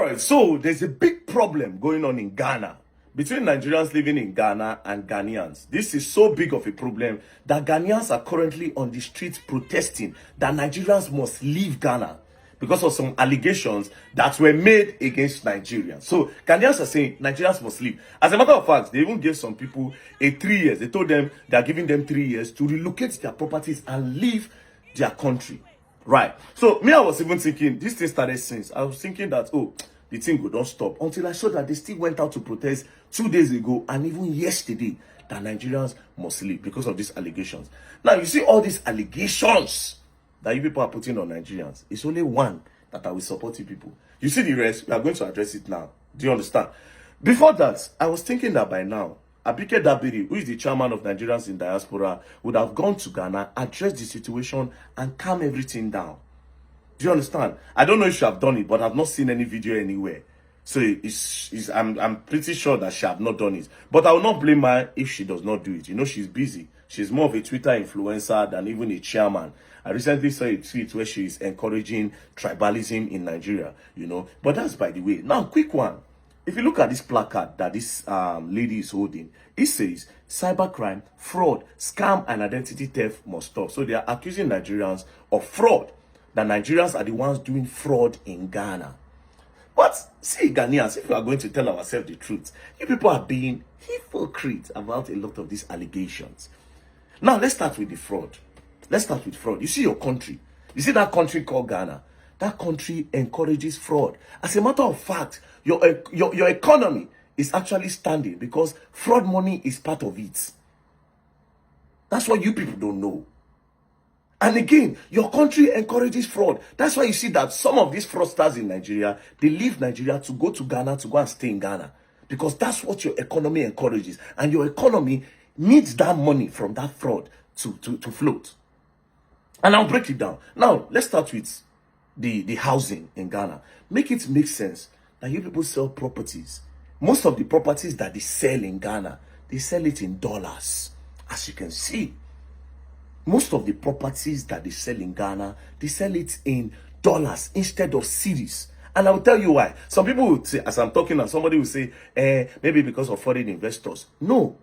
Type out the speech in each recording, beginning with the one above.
Alright, so there's a big problem going on in Ghana between Nigerians living in Ghana and Ghanaians. This is so big of a problem that Ghanaians are currently on the streets protesting that Nigerians must leave Ghana because of some allegations that were made against Nigerians. So Ghanaians are saying Nigerians must leave. As a matter of fact, they even gave some people 3 years. They told them they are giving them 3 years to relocate their properties and leave their country. Right. So me, I was even thinking, this thing started since. I was thinking that, oh, the thing would not stop until I saw that they still went out to protest 2 days ago and even yesterday that Nigerians must leave because of these allegations. Now, you see all these allegations that you people are putting on Nigerians. It's only one that I will support you people. You see the rest, we are going to address it now. Do you understand? Before that, I was thinking that by now, Abike Dabiri, who is the chairman of Nigerians in Diaspora, would have gone to Ghana, addressed the situation, and calm everything down. Do you understand? I don't know if she have done it, but I've not seen any video anywhere. So I'm pretty sure that she have not done it. But I will not blame her if she does not do it. You know, she's busy. She's more of a Twitter influencer than even a chairman. I recently saw a tweet where she is encouraging tribalism in Nigeria, you know. But that's by the way. Now, quick one. If you look at this placard that this lady is holding, it says cybercrime, fraud, scam, and identity theft must stop. So they are accusing Nigerians of fraud. That Nigerians are the ones doing fraud in Ghana. But see, Ghanaians, if we are going to tell ourselves the truth, you people are being hypocrite about a lot of these allegations. Now, let's start with the fraud. Let's start with fraud. You see your country. You see that country called Ghana. That country encourages fraud. As a matter of fact, your economy is actually standing because fraud money is part of it. That's what you people don't know. And again, your country encourages fraud. That's why you see that some of these fraudsters in Nigeria, they leave Nigeria to go to Ghana, to go and stay in Ghana. Because that's what your economy encourages. And your economy needs that money from that fraud to float. And I'll break it down. Now, let's start with the housing in Ghana. Make it make sense that you people sell properties. Most of the properties that they sell in Ghana, they sell it in dollars. As you can see. Most of the properties that they sell in Ghana, they sell it in dollars instead of cedis. And I'll tell you why. Some people would say, as I'm talking, and somebody will say, maybe because of foreign investors. No.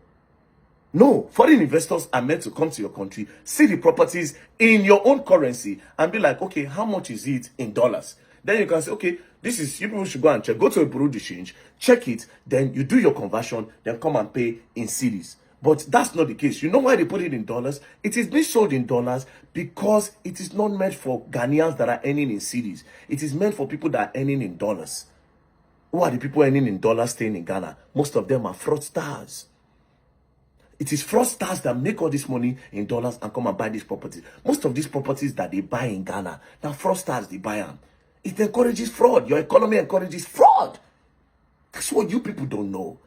No. Foreign investors are meant to come to your country, see the properties in your own currency, and be like, okay, how much is it in dollars? Then you can say, okay, this is, you people should go and check. Go to a bureau de change, check it, then you do your conversion, then come and pay in cedis. But that's not the case. You know why they put it in dollars? It is being sold in dollars because it is not meant for Ghanaians that are earning in cedis. It is meant for people that are earning in dollars. Who are the people earning in dollars staying in Ghana? Most of them are fraudsters. It is fraudsters that make all this money in dollars and come and buy these properties. Most of these properties that they buy in Ghana, now fraudsters, they buy them. It encourages fraud. Your economy encourages fraud. That's what you people don't know.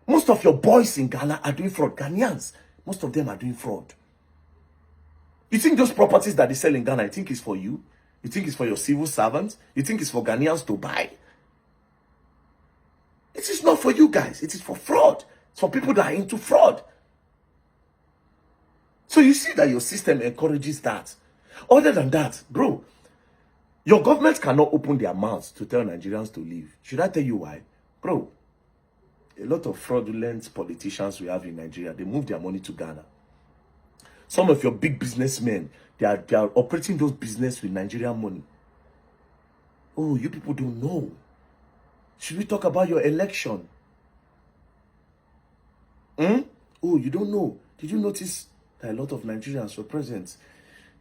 Most of your boys in Ghana are doing fraud. Ghanaians, most of them are doing fraud. You think those properties that they sell in Ghana, you think it's for you? You think it's for your civil servants? You think it's for Ghanaians to buy? It is not for you guys. It is for fraud. It's for people that are into fraud. So you see that your system encourages that. Other than that, bro, your government cannot open their mouths to tell Nigerians to leave. Should I tell you why? Bro, a lot of fraudulent politicians we have in Nigeria, they move their money to Ghana. Some of your big businessmen, they are operating those business with Nigerian money. Oh, you people don't know. Should we talk about your election? Oh, you don't know. Did you notice that a lot of Nigerians were present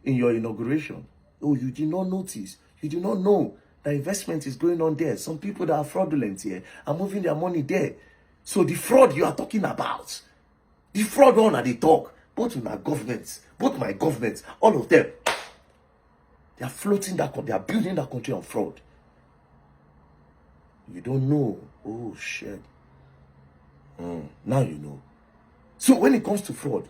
in your inauguration? Oh, you did not notice. You did not know that investment is going on there. Some people that are fraudulent here are moving their money there. So the fraud you are talking about, the fraud on at the talk, both in our governments, both my governments, all of them, they are floating that country, they are building that country on fraud. You don't know. Oh, shit. Now you know. So when it comes to fraud,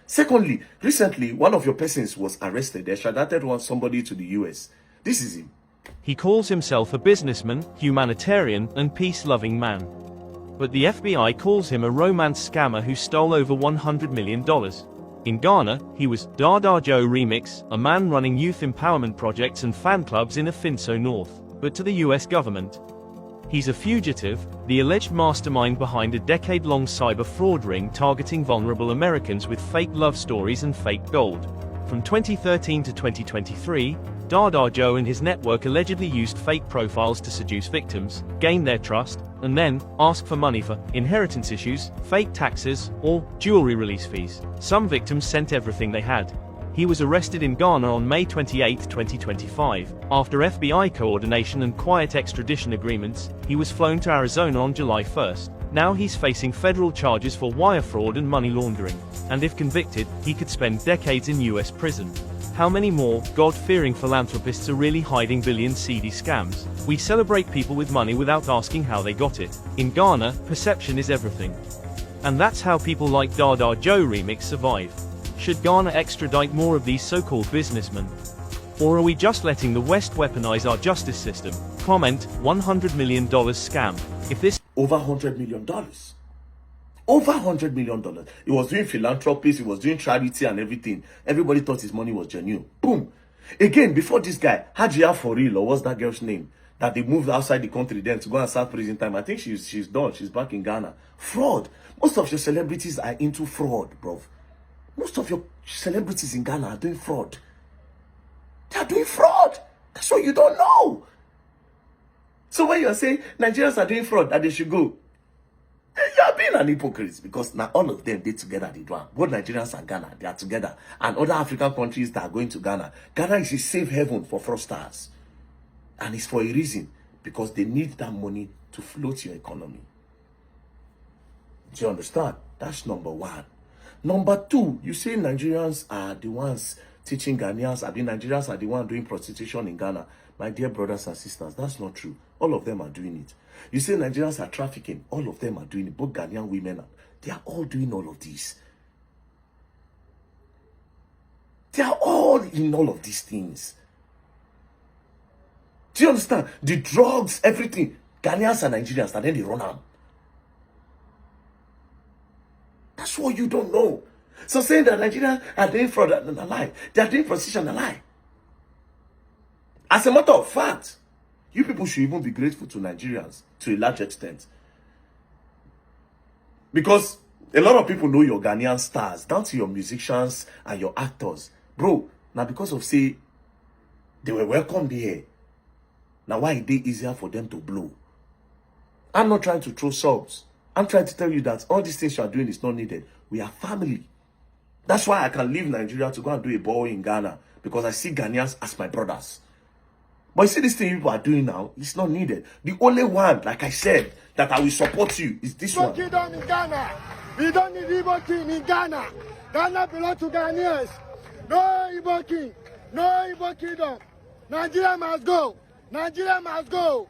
secondly, recently, one of your persons was arrested. They extradited somebody to the US. This is him. He calls himself a businessman, humanitarian, and peace-loving man. But the FBI calls him a romance scammer who stole over $100 million. In Ghana, he was Dada Joe Remix, a man running youth empowerment projects and fan clubs in Afinso North. but to the US government. He's a fugitive, the alleged mastermind behind a decade-long cyber fraud ring targeting vulnerable Americans with fake love stories and fake gold. From 2013 to 2023, Dada Joe and his network allegedly used fake profiles to seduce victims, gain their trust, and then ask for money for inheritance issues, fake taxes, or jewelry release fees. Some victims sent everything they had. He was arrested in Ghana on May 28, 2025. After FBI coordination and quiet extradition agreements, he was flown to Arizona on July 1st. Now he's facing federal charges for wire fraud and money laundering. And if convicted, he could spend decades in US prison. How many more God-fearing philanthropists are really hiding billion seedy scams? We celebrate people with money without asking how they got it. In Ghana, perception is everything. And that's how people like Dada Joe Remix survive. Should Ghana extradite more of these so-called businessmen? Or are we just letting the West weaponize our justice system? Comment, $100 million scam. If this Over $100 million. Over $100 million. He was doing philanthropy, he was doing charity and everything. Everybody thought his money was genuine. Boom. Again, before this guy, Hajia for real, or what's that girl's name? That they moved outside the country then to go and start prison time. I think she's done. She's back in Ghana. Fraud. Most of your celebrities are into fraud, bro. Most of your celebrities in Ghana are doing fraud. They are doing fraud. That's what you don't know. So when you're saying Nigerians are doing fraud, that they should go, you are being an hypocrite, because now all of them, they together, they do it. Both Nigerians and Ghana, they are together. And other African countries that are going to Ghana. Ghana is a safe haven for fraudsters. And it's for a reason, because they need that money to float your economy. Do you understand? That's number one. Number two, you say Nigerians are the ones teaching Ghanaians. I mean, Nigerians are the ones doing prostitution in Ghana. My dear brothers and sisters, that's not true. All of them are doing it. You say Nigerians are trafficking. All of them are doing it. Both Ghanaian women, they are all doing all of this. They are all in all of these things. Do you understand? The drugs, everything. Ghanaians and Nigerians, and then they run out. That's what you don't know. So saying that Nigerians are doing fraud and a lie. They are doing prostitution and a lie. As a matter of fact, you people should even be grateful to Nigerians to a large extent. Because a lot of people know your Ghanaian stars, down to your musicians and your actors. Bro, now because of say, they were welcomed here. Now why it easier for them to blow? I'm not trying to throw subs. I'm trying to tell you that all these things you are doing is not needed. We are family. That's why I can leave Nigeria to go and do a ball in Ghana, because I see Ghanaians as my brothers. But you see this thing people are doing now, it's not needed. The only one, like I said, that I will support you is this one. Kingdom in Ghana. We don't need Igbo king in Ghana. Ghana belongs to Ghanaians. No Igbo king. No Igbo kingdom. Nigeria must go. Nigeria must go.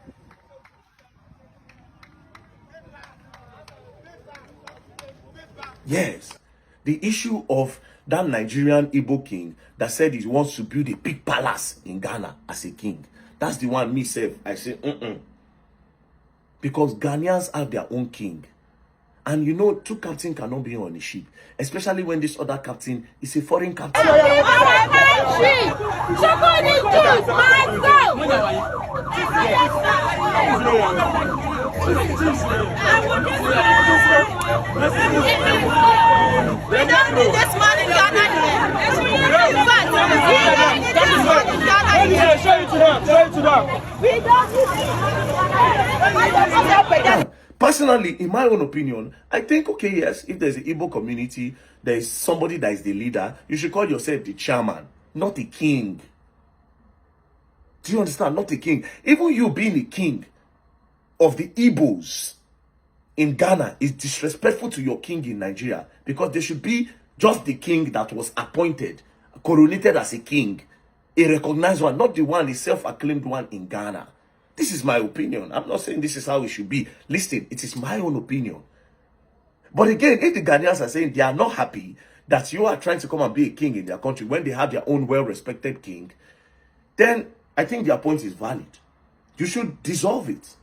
Yes, the issue of that Nigerian Igbo king that said he wants to build a big palace in Ghana as a king. That's the one me say. I say, Because Ghanaians have their own king. And you know, two captains cannot be on a ship. Especially when this other captain is a foreign captain. We don't need this man in Ghana here. Show it to them. Show it to them. We don't need this. Personally, in my own opinion, I think, okay, yes, if there's an Igbo community, there is somebody that is the leader, you should call yourself the chairman, not the king. Do you understand? Not the king. Even you being the king of the Igbos in Ghana is disrespectful to your king in Nigeria, because there should be just the king that was appointed, coronated as a king, a recognized one, not the one, the self-acclaimed one in Ghana. This is my opinion. I'm not saying this is how it should be. Listen, it is my own opinion. But again, if the Ghanaians are saying they are not happy that you are trying to come and be a king in their country when they have their own well-respected king, then I think their point is valid. You should dissolve it.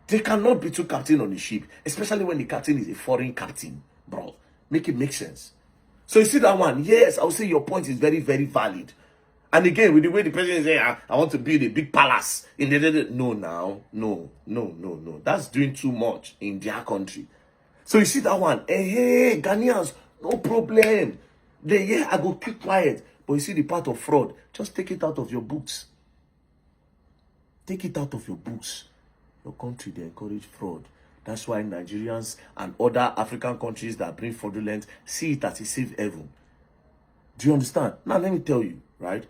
There cannot be two captains on the ship, especially when the captain is a foreign captain, bro. Make it make sense. So you see that one? Yes, I would say your point is very, very valid. And again, with the way the president is saying, I want to build a big palace in the no. That's doing too much in their country. So you see that one, hey, Ghanaians, no problem. I go keep quiet. But you see the part of fraud, just take it out of your books. Take it out of your books. Your country, they encourage fraud. That's why Nigerians and other African countries that bring fraudulent see it as a safe haven. Do you understand? Now, let me tell you, right?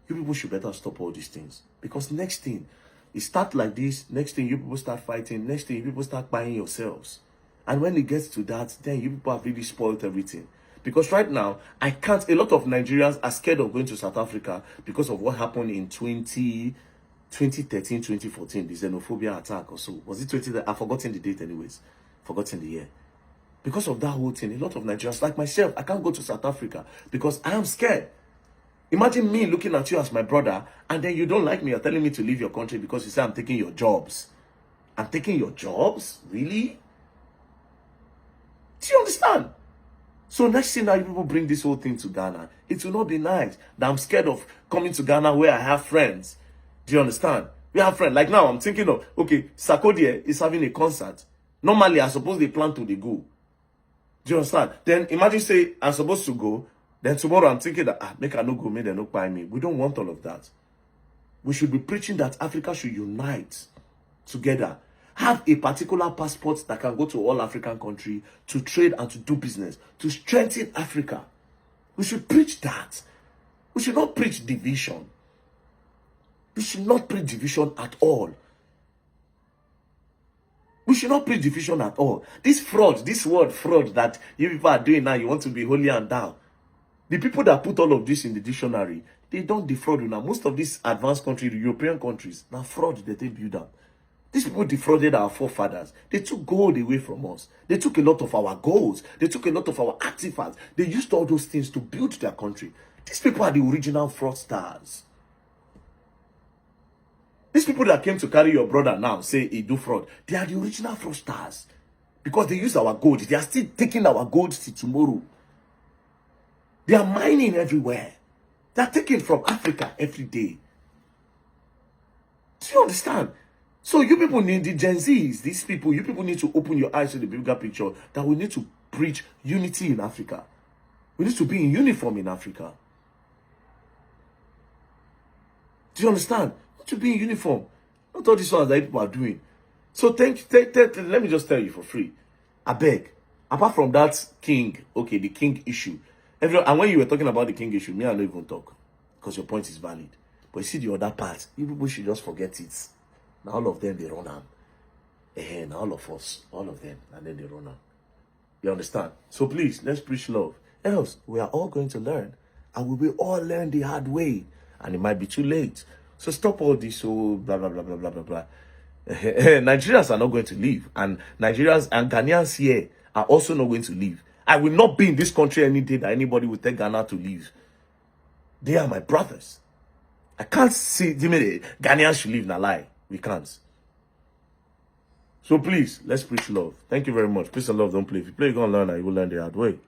You people should better stop all these things. Because next thing, it start like this. Next thing, you people start fighting. Next thing, you people start buying yourselves. And when it gets to that, then you people have really spoiled everything. Because right now, a lot of Nigerians are scared of going to South Africa because of what happened in 2013, 2014, the xenophobia attack or so. Was it 20? I've forgotten the date anyways. Forgotten the year. Because of that whole thing, a lot of Nigerians, like myself, I can't go to South Africa because I am scared. Imagine me looking at you as my brother, and then you don't like me. You're telling me to leave your country because you say I'm taking your jobs. I'm taking your jobs? Really? Do you understand? So next thing now, you people bring this whole thing to Ghana. It will not be nice. That I'm scared of coming to Ghana where I have friends. Do you understand? We have friends. Like now, I'm thinking of, okay, Sarkodie is having a concert. Normally, I suppose they plan to go. Do you understand? Then imagine say, I'm supposed to go. Then tomorrow I'm thinking that, make I no go, make they no buy me. We don't want all of that. We should be preaching that Africa should unite together. Have a particular passport that can go to all African countries to trade and to do business, to strengthen Africa. We should preach that. We should not preach division. We should not preach division at all. We should not preach division at all. This fraud, this word fraud that you people are doing now, you want to be holy and thou. The people that put all of this in the dictionary, they don't defraud you now. Most of these advanced countries, the European countries, now fraud that they build up. These people defrauded our forefathers. They took gold away from us. They took a lot of our golds. They took a lot of our artifacts. They used all those things to build their country. These people are the original fraudsters. These people that came to carry your brother now say he do fraud. They are the original fraudsters. Because they use our gold. They are still taking our gold till tomorrow. They are mining everywhere. They are taking from Africa every day. Do you understand? So you people need, the Gen Zs, these people, you people need to open your eyes to the bigger picture that we need to preach unity in Africa. We need to be in uniform in Africa. Do you understand? We need to be in uniform. Not all these ones that people are doing. So let me just tell you for free. I beg. Apart from that king, okay, the king issue. And when you were talking about the king issue, me, I don't even talk. Because your point is valid. But you see the other part, you people should just forget it. Now all of them, they run on. Now all of us, all of them, and then they run on. You understand? So please, let's preach love. Else, we are all going to learn. And we will all learn the hard way. And it might be too late. So stop all this, blah, blah, blah, blah, blah, blah, blah. Nigerians are not going to leave. And Nigerians and Ghanaians here are also not going to leave. I will not be in this country any day that anybody will tell Ghana to leave. They are my brothers. I can't see, Ghanaians should leave in a lie. We can't. So please, let's preach love. Thank you very much. Peace and love, don't play. If you play, you're going to learn and you will learn the hard way.